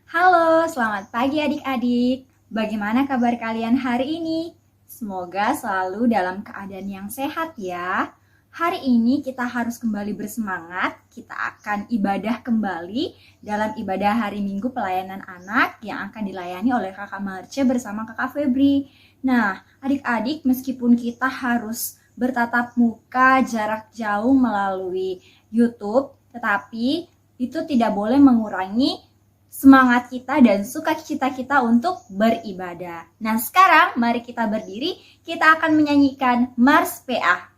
Halo, selamat pagi adik-adik. Bagaimana kabar kalian hari ini? Semoga selalu dalam keadaan yang sehat ya. Hari ini kita harus kembali bersemangat. Kita akan ibadah kembali dalam ibadah hari Minggu pelayanan anak yang akan dilayani oleh Kakak Marce bersama Kakak Febri. Nah, adik-adik meskipun kita harus bertatap muka jarak jauh melalui YouTube, tetapi itu tidak boleh mengurangi semangat kita dan sukacita kita untuk beribadah. Nah, sekarang mari kita berdiri, kita akan menyanyikan Mars PA.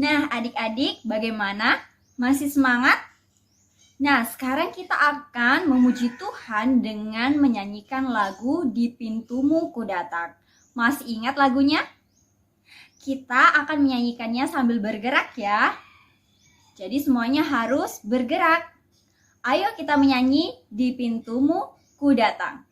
Nah, adik-adik, bagaimana? Masih semangat? Nah, sekarang kita akan memuji Tuhan dengan menyanyikan lagu Di Pintumu Ku Datang. Masih ingat lagunya? Kita akan menyanyikannya sambil bergerak ya. Jadi semuanya harus bergerak. Ayo kita menyanyi Di Pintumu Ku Datang.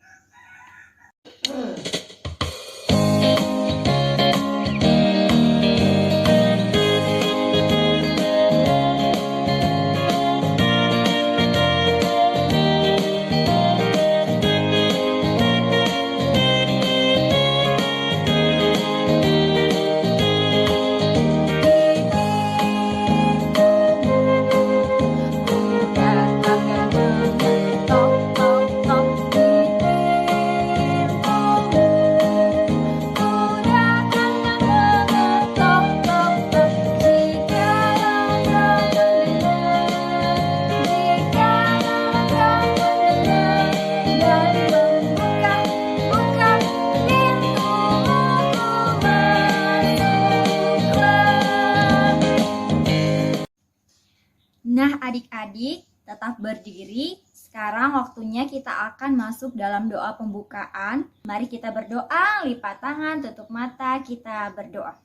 Nah, adik-adik, tetap berdiri. Sekarang waktunya kita akan masuk dalam doa pembukaan. Mari kita berdoa, lipat tangan, tutup mata, kita berdoa.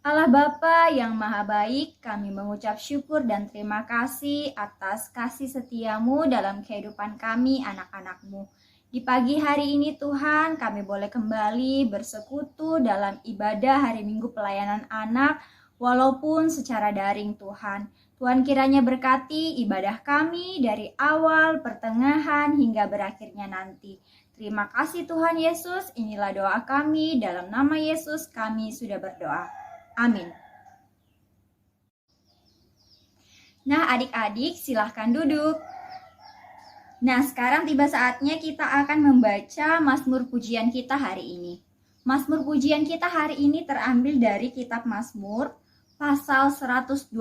Allah Bapa yang Maha Baik, kami mengucap syukur dan terima kasih atas kasih setiamu dalam kehidupan kami, anak-anak-Mu. Di pagi hari ini Tuhan, kami boleh kembali bersekutu dalam ibadah hari Minggu pelayanan anak, walaupun secara daring Tuhan. Tuhan kiranya berkati ibadah kami dari awal, pertengahan, hingga berakhirnya nanti. Terima kasih Tuhan Yesus, inilah doa kami, dalam nama Yesus kami sudah berdoa. Amin. Nah adik-adik silahkan duduk. Nah sekarang tiba saatnya kita akan membaca Mazmur pujian kita hari ini. Mazmur pujian kita hari ini terambil dari kitab Mazmur pasal 121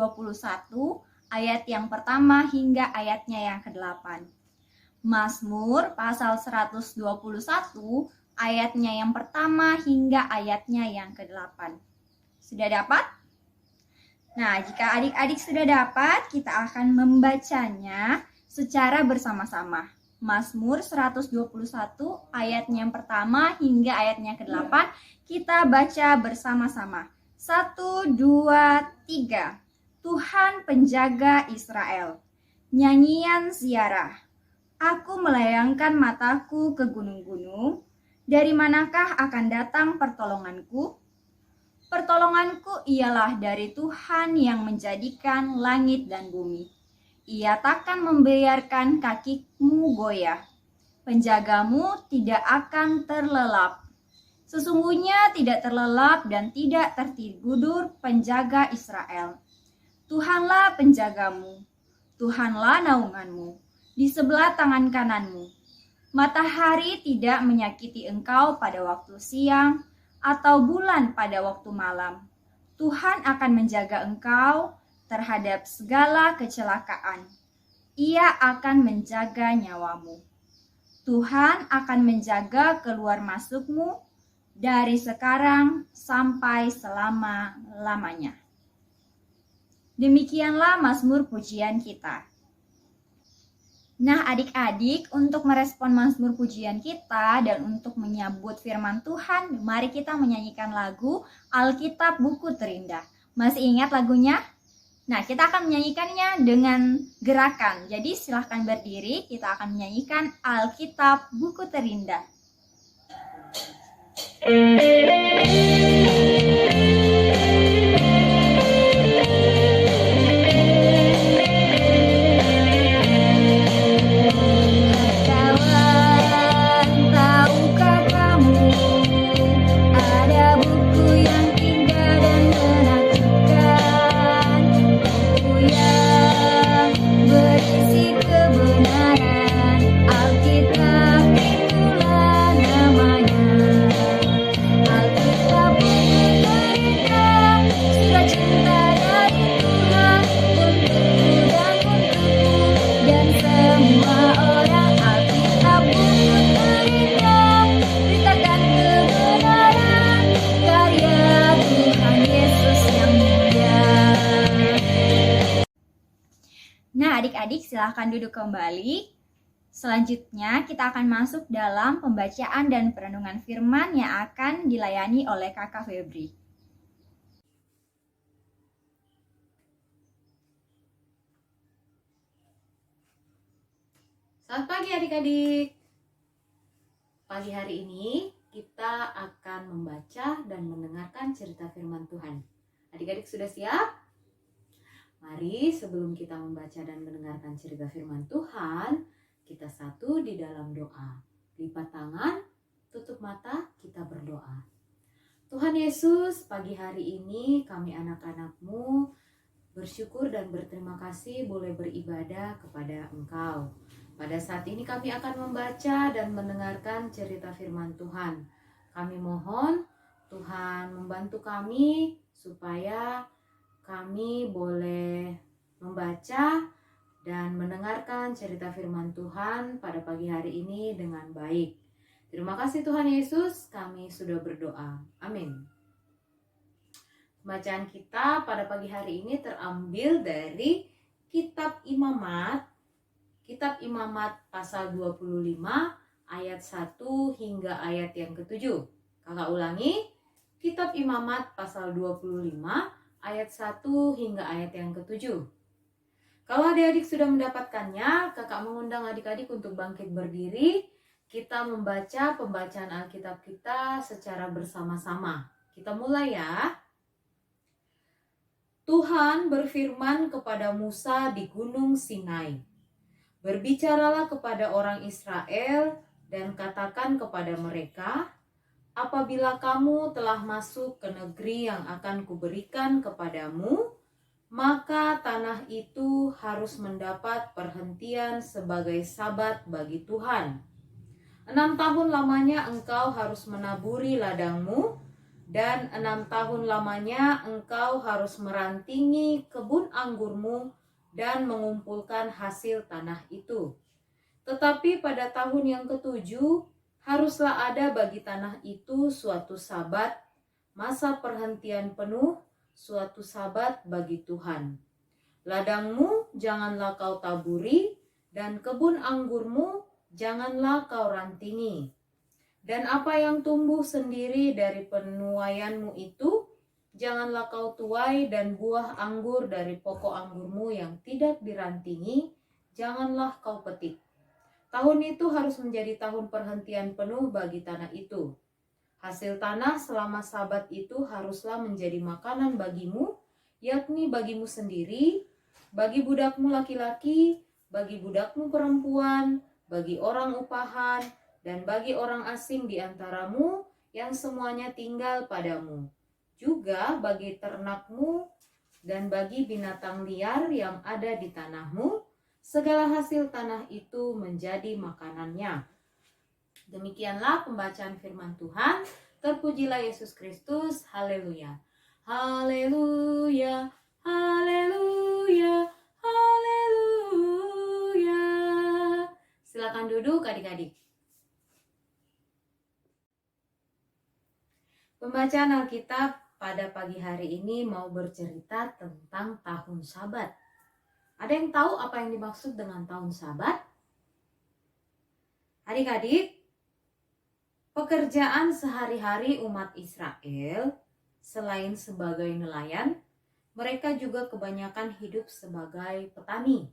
ayat yang pertama hingga ayatnya yang ke-8. Mazmur pasal 121 ayatnya yang pertama hingga ayatnya yang ke-8. Sudah dapat? Nah, jika adik-adik sudah dapat, kita akan membacanya secara bersama-sama. Mazmur 121 ayatnya yang pertama hingga ayatnya ke-8 kita baca bersama-sama. 1, 2, 3. Tuhan penjaga Israel. Nyanyian ziarah. Aku melayangkan mataku ke gunung-gunung. Dari manakah akan datang pertolonganku? Pertolonganku ialah dari Tuhan yang menjadikan langit dan bumi. Ia takkan membiarkan kakimu goyah. Penjagamu tidak akan terlelap. Sesungguhnya tidak terlelap dan tidak tertidur penjaga Israel. Tuhanlah penjagamu, Tuhanlah naunganmu, di sebelah tangan kananmu. Matahari tidak menyakiti engkau pada waktu siang, atau bulan pada waktu malam. Tuhan akan menjaga engkau terhadap segala kecelakaan. Ia akan menjaga nyawamu. Tuhan akan menjaga keluar masukmu dari sekarang sampai selama-lamanya. Demikianlah Mazmur pujian kita. Nah, adik-adik, untuk merespon Mazmur pujian kita dan untuk menyambut firman Tuhan, mari kita menyanyikan lagu Alkitab Buku Terindah. Masih ingat lagunya? Nah, kita akan menyanyikannya dengan gerakan. Jadi silahkan berdiri, kita akan menyanyikan Alkitab Buku Terindah. Nah, adik-adik silahkan duduk kembali. Selanjutnya kita akan masuk dalam pembacaan dan perenungan firman yang akan dilayani oleh Kakak Febri. Selamat pagi adik-adik. Pagi hari ini kita akan membaca dan mendengarkan cerita firman Tuhan. Adik-adik sudah siap? Mari sebelum kita membaca dan mendengarkan cerita firman Tuhan, kita satu di dalam doa. Lipat tangan, tutup mata, kita berdoa. Tuhan Yesus, pagi hari ini kami anak-anak-Mu bersyukur dan berterima kasih boleh beribadah kepada Engkau. Pada saat ini kami akan membaca dan mendengarkan cerita firman Tuhan. Kami mohon Tuhan membantu kami supaya kami boleh membaca dan mendengarkan cerita firman Tuhan pada pagi hari ini dengan baik. Terima kasih Tuhan Yesus, kami sudah berdoa. Amin. Bacaan kita pada pagi hari ini terambil dari Kitab Imamat pasal 25 ayat 1 hingga ayat yang ke-7. Kakak ulangi, Kitab Imamat pasal 25 ayat 1 hingga ayat yang ke-7. Kalau adik-adik sudah mendapatkannya, kakak mengundang adik-adik untuk bangkit berdiri. Kita membaca pembacaan Alkitab kita secara bersama-sama. Kita mulai ya. Tuhan berfirman kepada Musa di Gunung Sinai. Berbicaralah kepada orang Israel dan katakan kepada mereka, apabila kamu telah masuk ke negeri yang akan kuberikan kepadamu, maka tanah itu harus mendapat perhentian sebagai sabat bagi Tuhan. 6 tahun lamanya engkau harus menaburi ladangmu, dan 6 tahun lamanya engkau harus merantingi kebun anggurmu dan mengumpulkan hasil tanah itu. Tetapi pada tahun yang ketujuh, haruslah ada bagi tanah itu suatu sabat, masa perhentian penuh, suatu sabat bagi Tuhan. Ladangmu janganlah kau taburi, dan kebun anggurmu janganlah kau rantingi. Dan apa yang tumbuh sendiri dari penuaianmu itu, janganlah kau tuai, dan buah anggur dari pokok anggurmu yang tidak dirantingi, janganlah kau petik. Tahun itu harus menjadi tahun perhentian penuh bagi tanah itu. Hasil tanah selama sabat itu haruslah menjadi makanan bagimu, yakni bagimu sendiri, bagi budakmu laki-laki, bagi budakmu perempuan, bagi orang upahan, dan bagi orang asing di antaramu yang semuanya tinggal padamu. Juga bagi ternakmu dan bagi binatang liar yang ada di tanahmu, segala hasil tanah itu menjadi makanannya. Demikianlah pembacaan firman Tuhan. Terpujilah Yesus Kristus. Haleluya. Haleluya. Haleluya. Haleluya. Silakan duduk adik-adik. Pembacaan Alkitab pada pagi hari ini mau bercerita tentang tahun Sabat. Ada yang tahu apa yang dimaksud dengan tahun Sabat? Adik-adik, pekerjaan sehari-hari umat Israel selain sebagai nelayan, mereka juga kebanyakan hidup sebagai petani.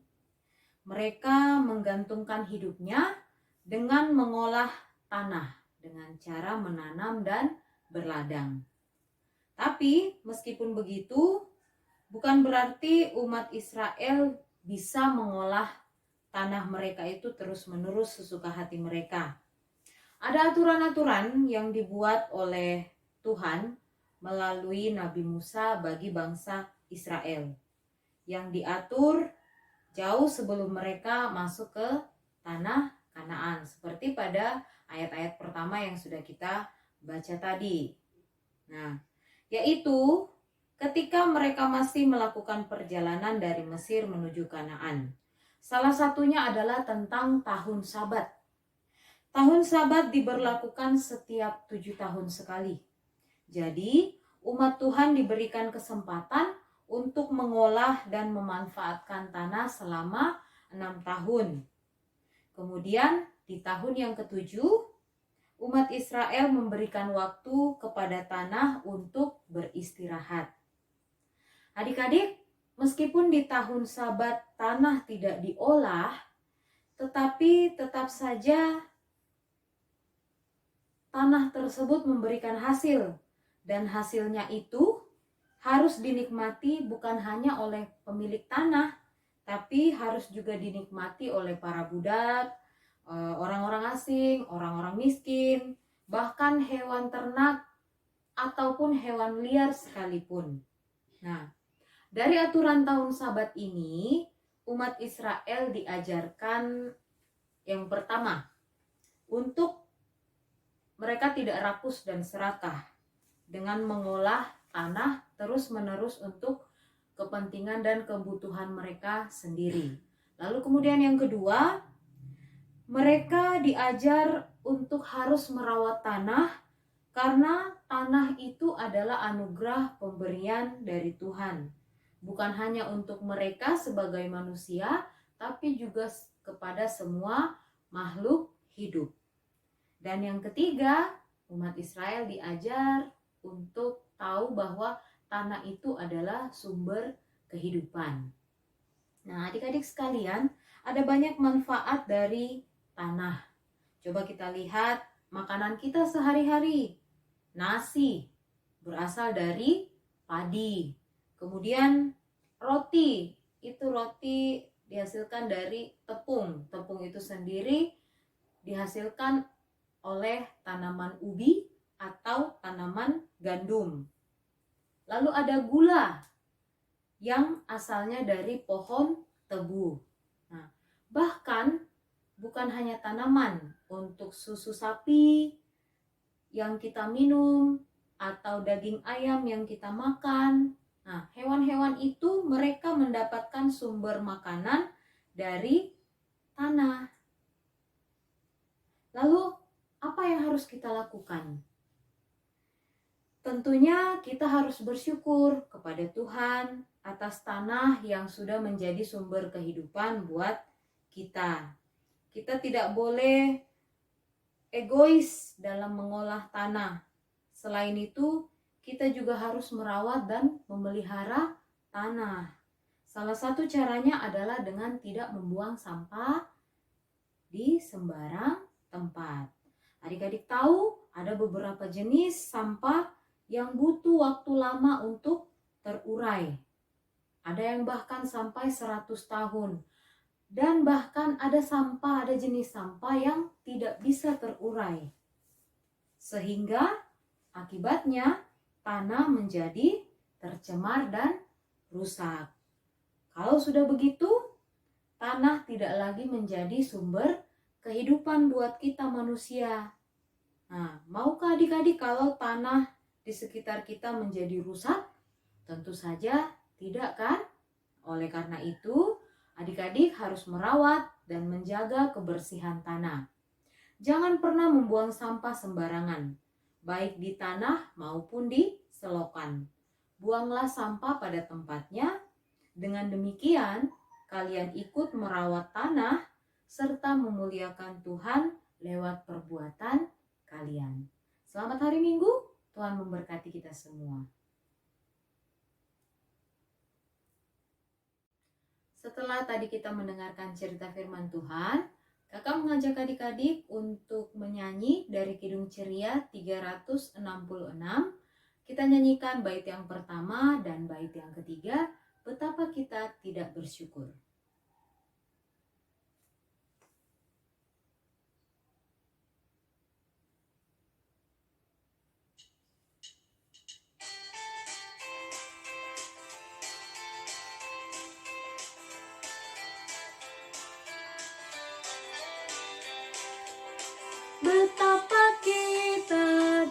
Mereka menggantungkan hidupnya dengan mengolah tanah dengan cara menanam dan berladang. Tapi meskipun begitu, bukan berarti umat Israel bisa mengolah tanah mereka itu terus-menerus sesuka hati mereka. Ada aturan-aturan yang dibuat oleh Tuhan melalui Nabi Musa bagi bangsa Israel, yang diatur jauh sebelum mereka masuk ke tanah Kanaan, seperti pada ayat-ayat pertama yang sudah kita baca tadi. Nah, yaitu ketika mereka masih melakukan perjalanan dari Mesir menuju Kanaan. Salah satunya adalah tentang tahun Sabat. Tahun Sabat diberlakukan setiap 7 tahun sekali. Jadi, umat Tuhan diberikan kesempatan untuk mengolah dan memanfaatkan tanah selama 6 tahun. Kemudian, di tahun yang ketujuh, umat Israel memberikan waktu kepada tanah untuk beristirahat. Adik-adik, meskipun di tahun Sabat tanah tidak diolah, tetapi tetap saja tanah tersebut memberikan hasil, dan hasilnya itu harus dinikmati bukan hanya oleh pemilik tanah, tapi harus juga dinikmati oleh para budak, orang-orang asing, orang-orang miskin, bahkan hewan ternak ataupun hewan liar sekalipun. Nah, dari aturan tahun Sabat ini, umat Israel diajarkan yang pertama, untuk mereka tidak rakus dan serakah dengan mengolah tanah terus-menerus untuk kepentingan dan kebutuhan mereka sendiri. Lalu kemudian yang kedua, mereka diajar untuk harus merawat tanah karena tanah itu adalah anugerah pemberian dari Tuhan. Bukan hanya untuk mereka sebagai manusia, tapi juga kepada semua makhluk hidup. Dan yang ketiga, umat Israel diajar untuk tahu bahwa tanah itu adalah sumber kehidupan. Nah, adik-adik sekalian, ada banyak manfaat dari tanah. Coba kita lihat makanan kita sehari-hari. Nasi berasal dari padi. Kemudian roti, itu roti dihasilkan dari tepung. Tepung itu sendiri dihasilkan oleh tanaman ubi atau tanaman gandum. Lalu ada gula yang asalnya dari pohon tebu. Nah, bahkan bukan hanya tanaman, untuk susu sapi yang kita minum atau daging ayam yang kita makan, Nah, hewan-hewan itu mereka mendapatkan sumber makanan dari tanah. Lalu, apa yang harus kita lakukan? Tentunya kita harus bersyukur kepada Tuhan atas tanah yang sudah menjadi sumber kehidupan buat kita. Kita tidak boleh egois dalam mengolah tanah. Selain itu, kita juga harus merawat dan memelihara tanah. Salah satu caranya adalah dengan tidak membuang sampah di sembarang tempat. Adik-adik tahu ada beberapa jenis sampah yang butuh waktu lama untuk terurai. Ada yang bahkan sampai 100 tahun. Dan bahkan ada jenis sampah yang tidak bisa terurai. Sehingga akibatnya tanah menjadi tercemar dan rusak. Kalau sudah begitu, tanah tidak lagi menjadi sumber kehidupan buat kita manusia. Nah, maukah adik-adik kalau tanah di sekitar kita menjadi rusak? Tentu saja tidak, kan? Oleh karena itu, adik-adik harus merawat dan menjaga kebersihan tanah. Jangan pernah membuang sampah sembarangan, baik di tanah maupun di selokan. Buanglah sampah pada tempatnya. Dengan demikian, kalian ikut merawat tanah serta memuliakan Tuhan lewat perbuatan kalian. Selamat hari Minggu, Tuhan memberkati kita semua. Setelah tadi kita mendengarkan cerita firman Tuhan, kakak mengajak adik-adik untuk menyanyi dari Kidung Ceria 366. Kita nyanyikan bait yang pertama dan bait yang ketiga, betapa kita tidak bersyukur. Betapa kita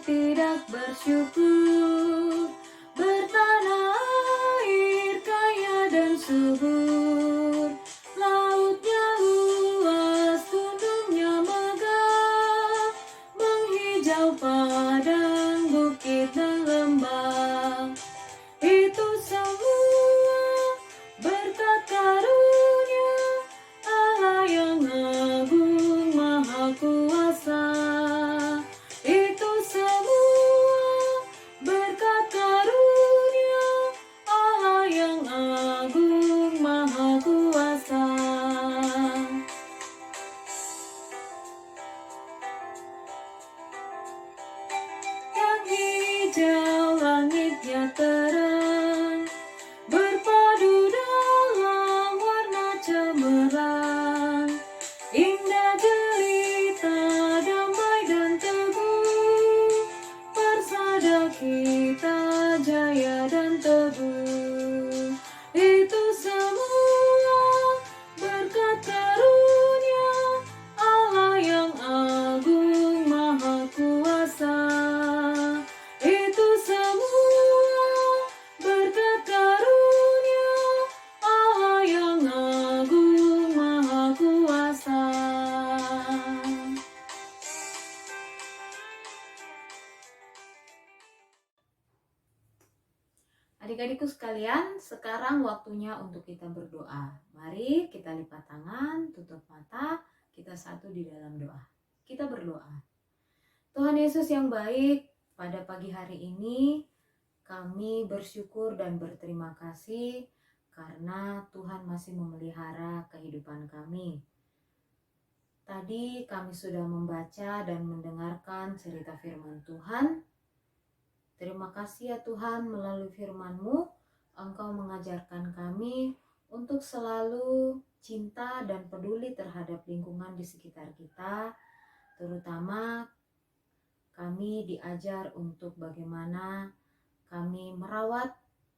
tidak bersyukur, bertanah air kaya dan subur, lautnya luas, gunungnya megah, menghijau padang, bukit dan lembah. Itu semua berkat karunia Allah yang agung maha kuasa. Itu semua berkat karunia Allah yang agung maha kuasa. Yang hijau langitnya terang, berpadu dalam warna cemerlang, indah jelita, damai dan teguh, persada kita jaya dan teguh. Itu semua berkat karunia Allah yang agung maha kuasa. Itu semua berkat karunia Allah yang agung maha kuasa. Adik-adikku sekalian, sekarang waktunya untuk kita berdoa. Mari kita lipat tangan, tutup mata, kita satu di dalam doa. Kita berdoa. Tuhan Yesus yang baik, pada pagi hari ini kami bersyukur dan berterima kasih karena Tuhan masih memelihara kehidupan kami. Tadi kami sudah membaca dan mendengarkan cerita firman Tuhan. Terima kasih ya Tuhan, melalui firman-Mu, Engkau mengajarkan kami untuk selalu cinta dan peduli terhadap lingkungan di sekitar kita. Terutama kami diajar untuk bagaimana kami merawat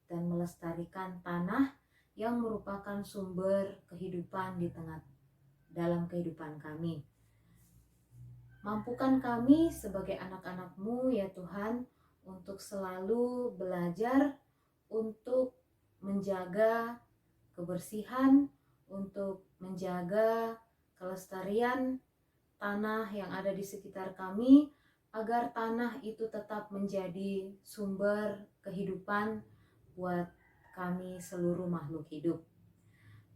dan melestarikan tanah yang merupakan sumber kehidupan dalam kehidupan kami. Mampukan kami sebagai anak-anak-Mu ya Tuhan, untuk selalu belajar untuk menjaga kebersihan, untuk menjaga kelestarian tanah yang ada di sekitar kami, agar tanah itu tetap menjadi sumber kehidupan buat kami seluruh makhluk hidup.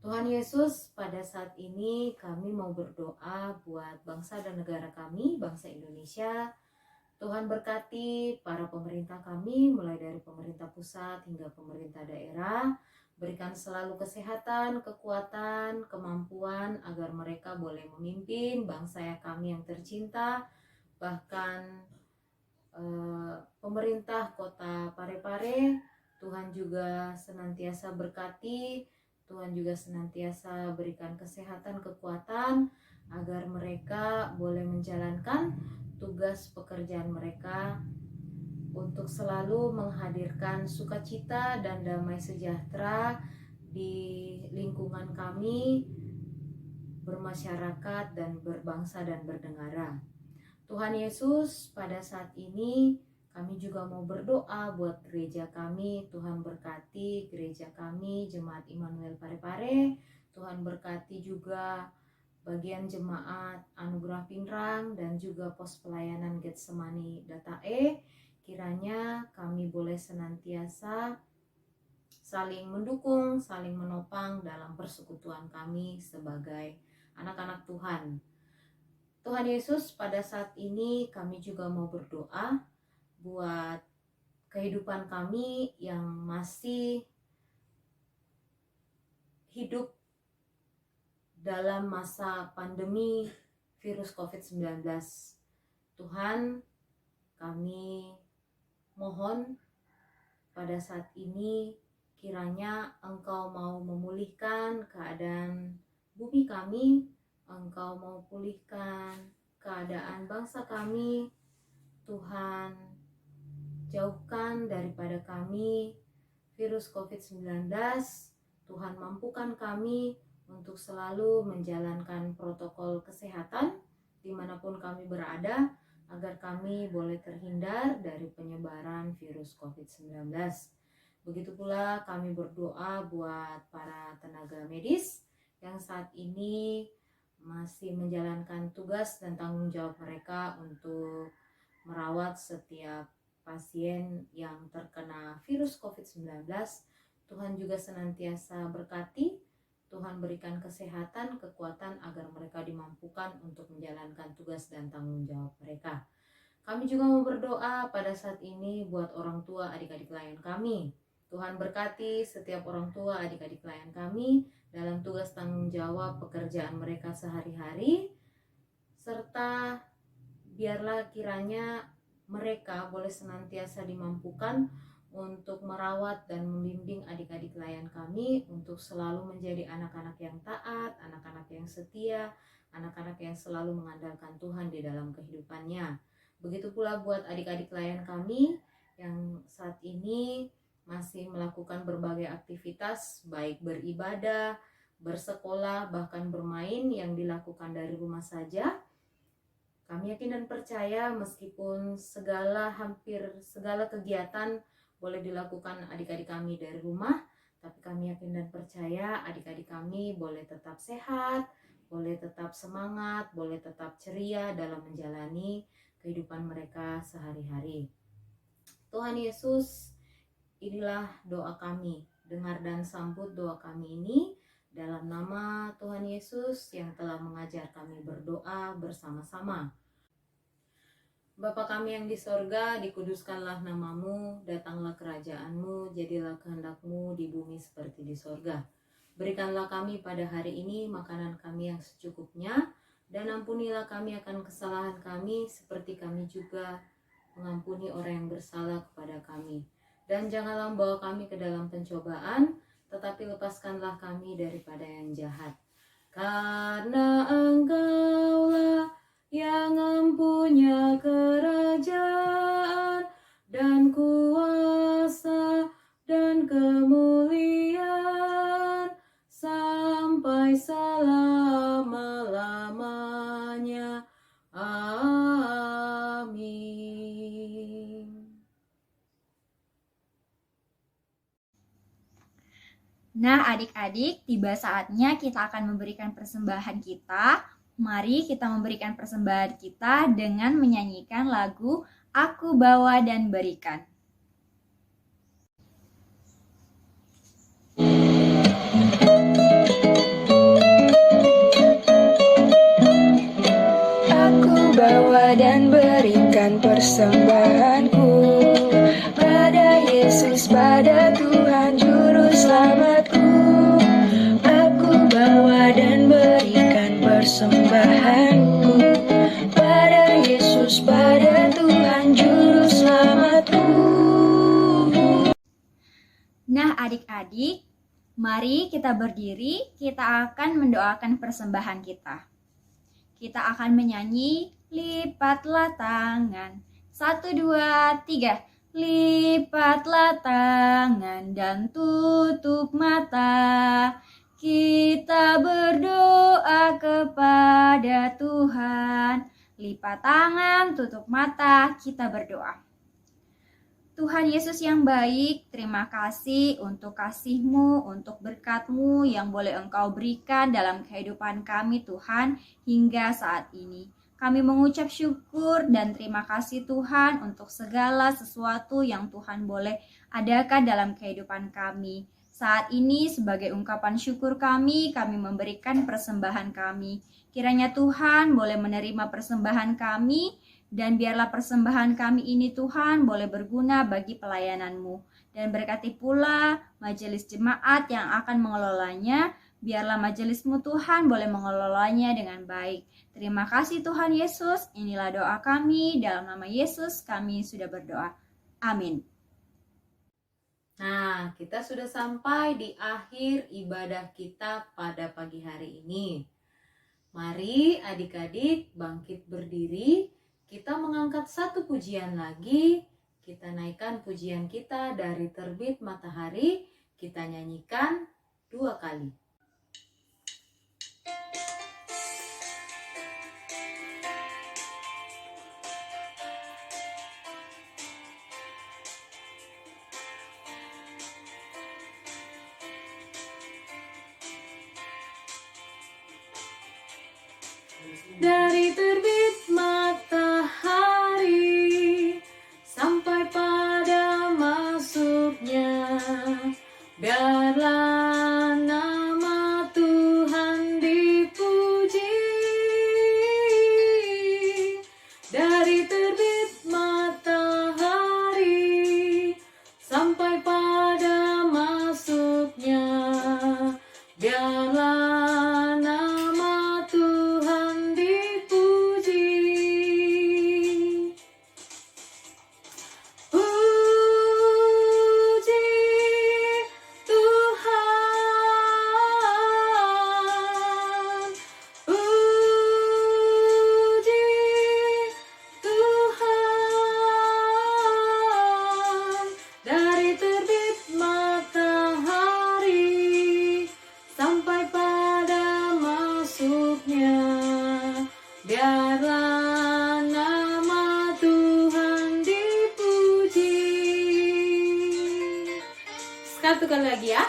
Tuhan Yesus, pada saat ini kami mau berdoa buat bangsa dan negara kami, bangsa Indonesia. Tuhan berkati para pemerintah kami, mulai dari pemerintah pusat hingga pemerintah daerah. Berikan selalu kesehatan, kekuatan, kemampuan agar mereka boleh memimpin bangsa kami yang tercinta. Bahkan pemerintah kota Parepare, Tuhan juga senantiasa berkati, Tuhan juga senantiasa berikan kesehatan, kekuatan agar mereka boleh menjalankan tugas pekerjaan mereka untuk selalu menghadirkan sukacita dan damai sejahtera di lingkungan kami, bermasyarakat dan berbangsa dan bernegara. Tuhan Yesus, pada saat ini kami juga mau berdoa buat gereja kami. Tuhan berkati gereja kami, Jemaat Immanuel Parepare. Tuhan berkati juga bagian jemaat Anugerah Pinrang dan juga pos pelayanan Getsemani Datae. Kiranya kami boleh senantiasa saling mendukung, saling menopang dalam persekutuan kami sebagai anak-anak Tuhan. Tuhan Yesus, pada saat ini kami juga mau berdoa buat kehidupan kami yang masih hidup dalam masa pandemi virus COVID-19. Tuhan, kami mohon pada saat ini kiranya Engkau mau memulihkan keadaan bumi kami, Engkau mau pulihkan keadaan bangsa kami. Tuhan, jauhkan daripada kami virus COVID-19. Tuhan, mampukan kami untuk selalu menjalankan protokol kesehatan dimanapun kami berada, agar kami boleh terhindar dari penyebaran virus COVID-19. Begitu pula kami berdoa buat para tenaga medis yang saat ini masih menjalankan tugas dan tanggung jawab mereka untuk merawat setiap pasien yang terkena virus COVID-19. Tuhan juga senantiasa berkati, Tuhan berikan kesehatan, kekuatan agar mereka dimampukan untuk menjalankan tugas dan tanggung jawab mereka. Kami juga mau berdoa pada saat ini buat orang tua adik-adik klien kami. Tuhan berkati setiap orang tua adik-adik klien kami dalam tugas tanggung jawab pekerjaan mereka sehari-hari, serta biarlah kiranya mereka boleh senantiasa dimampukan untuk merawat dan membimbing adik-adik klien kami untuk selalu menjadi anak-anak yang taat, anak-anak yang setia, anak-anak yang selalu mengandalkan Tuhan di dalam kehidupannya. Begitu pula buat adik-adik klien kami yang saat ini masih melakukan berbagai aktivitas, baik beribadah, bersekolah, bahkan bermain yang dilakukan dari rumah saja. Kami yakin dan percaya meskipun hampir segala kegiatan boleh dilakukan adik-adik kami dari rumah, tapi kami yakin dan percaya adik-adik kami boleh tetap sehat, boleh tetap semangat, boleh tetap ceria dalam menjalani kehidupan mereka sehari-hari. Tuhan Yesus, inilah doa kami. Dengar dan sambut doa kami ini dalam nama Tuhan Yesus yang telah mengajar kami berdoa bersama-sama. Bapa kami yang di sorga, dikuduskanlah namamu, datanglah kerajaanmu, jadilah kehendakmu di bumi seperti di sorga. Berikanlah kami pada hari ini makanan kami yang secukupnya, dan ampunilah kami akan kesalahan kami, seperti kami juga mengampuni orang yang bersalah kepada kami. Dan janganlah membawa kami ke dalam pencobaan, tetapi lepaskanlah kami daripada yang jahat. Karena Engkaulah yang mempunyai kerajaan dan kuasa dan kemuliaan sampai selama-lamanya. Amin. Nah, adik-adik, tiba saatnya kita akan memberikan persembahan kita. Mari kita memberikan persembahan kita dengan menyanyikan lagu Aku Bawa dan Berikan. Aku bawa dan berikan persembahanku pada Yesus, pada Tuhan Juru Selamatku. Aku bawa dan berikan persembahanku pada Yesus, pada Tuhan Juru Selamatku. Nah, adik-adik, mari kita berdiri, kita akan mendoakan persembahan kita. Kita akan menyanyi, lipatlah tangan. 1, 2, 3. Lipatlah tangan dan tutup mata. Kita berdoa kepada Tuhan. Lipat tangan, tutup mata, kita berdoa. Tuhan Yesus yang baik, terima kasih untuk kasih-Mu, untuk berkat-Mu yang boleh Engkau berikan dalam kehidupan kami Tuhan hingga saat ini. Kami mengucap syukur dan terima kasih Tuhan untuk segala sesuatu yang Tuhan boleh adakan dalam kehidupan kami. Saat ini sebagai ungkapan syukur kami memberikan persembahan kami. Kiranya Tuhan boleh menerima persembahan kami, dan biarlah persembahan kami ini Tuhan boleh berguna bagi pelayanan-Mu. Dan berkati pula majelis jemaat yang akan mengelolanya. Biarlah majelis-Mu Tuhan boleh mengelolanya dengan baik. Terima kasih Tuhan Yesus. Inilah doa kami. Dalam nama Yesus kami sudah berdoa. Amin. Nah, kita sudah sampai di akhir ibadah kita pada pagi hari ini. Mari adik-adik bangkit berdiri. Kita mengangkat satu pujian lagi, kita naikkan pujian kita dari terbit matahari, kita nyanyikan 2 kali. Dari terbit matahari sampai pada masuknya, biarlah nama Tuhan dipuji. Dari terbit matahari sampai pada masuknya, biarlah biarlah nama Tuhan dipuji. Satu kali lagi ya.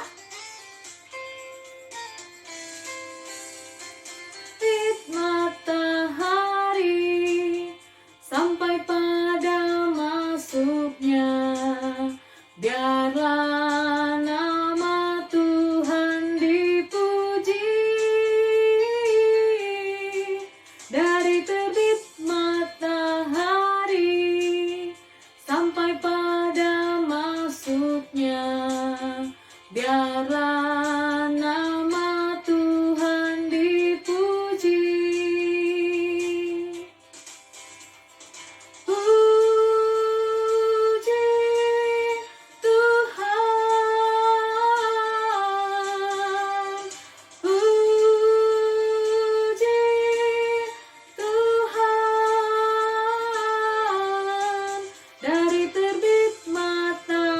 Terbit matahari sampai pada masuknya, biarlah nama Tuhan dipuji. Dari terbit matahari sampai pada masuknya, biarlah nama Tuhan dipuji. Puji Tuhan, puji Tuhan. Dari terbit matahari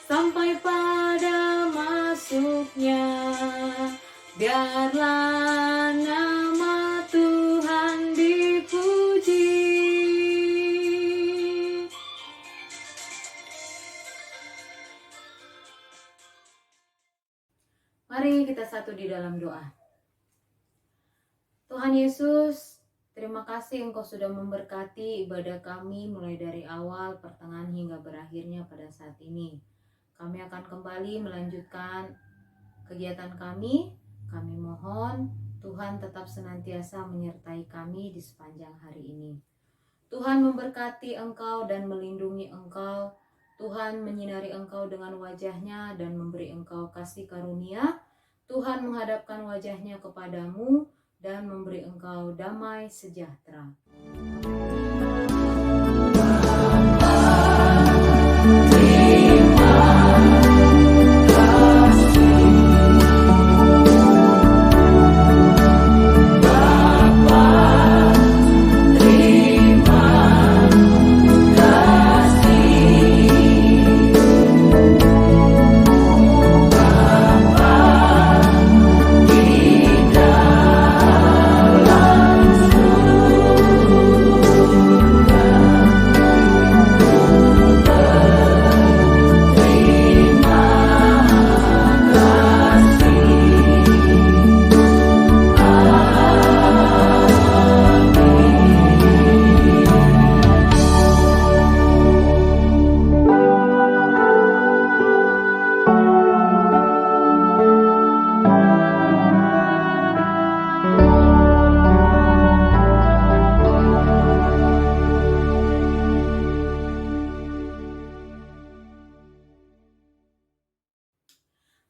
sampai pada masuknya, biarlah nama Tuhan dipuji. Mari kita satu di dalam doa. Tuhan Yesus, terima kasih Engkau sudah memberkati ibadah kami mulai dari awal, pertengahan hingga berakhirnya pada saat ini. Kami akan kembali melanjutkan kegiatan kami. Kami mohon Tuhan tetap senantiasa menyertai kami di sepanjang hari ini. Tuhan memberkati Engkau dan melindungi Engkau. Tuhan menyinari Engkau dengan wajah-Nya dan memberi Engkau kasih karunia. Tuhan menghadapkan wajah-Nya kepadamu dan memberi Engkau damai sejahtera.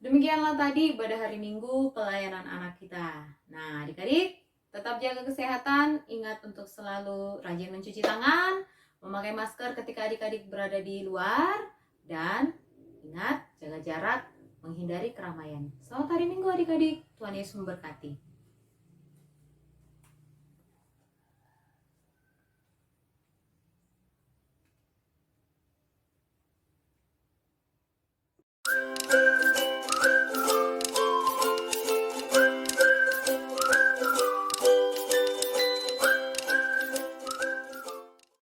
Demikianlah tadi ibadah hari Minggu pelayanan anak kita. Nah, adik-adik tetap jaga kesehatan, ingat untuk selalu rajin mencuci tangan, memakai masker ketika adik-adik berada di luar, dan ingat jaga jarak, menghindari keramaian. Selamat hari Minggu adik-adik, Tuhan Yesus memberkati.